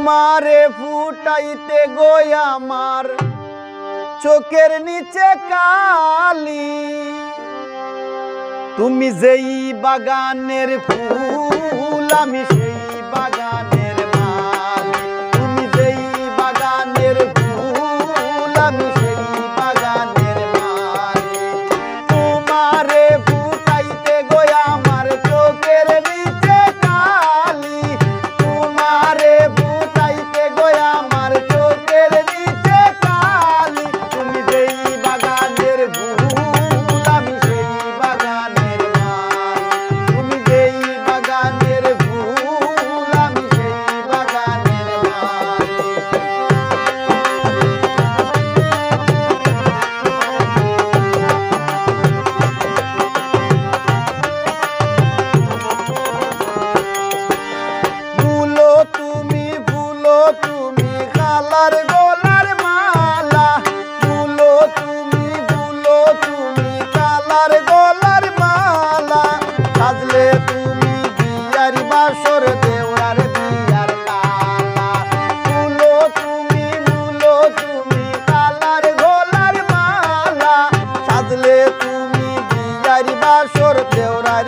তোমারে ফুটাইতে গো আমার চোখের নিচে কালি। তুমি যেই বাগানের ফুল আমি সেই বাগানের মালি। তুমি যেই বাগানের ফুল আমি সেই বাগানের মালি। তোমারে ফুটাইতে গো আমার চোখের নিচে কালি। তোমারে ফুটাইতে গো আমার চোখের নিচে কালি। তুমি যেই বাগানের ফুল আমি সেই বাগানের মালি। তুমি যেই বাগানের ফুল আমি সেই বাগানের মালি। তুমি খালার গলার মালা। ভুলো তুমি খালার গলার মালা। সাজলে তুমি বিয়ার বাসর দেওয়ার বিয়ার কালা। ভুলো তুমি খালার গলার মালা। সাজলে তুমি বিয়ার বাসর দেওয়ার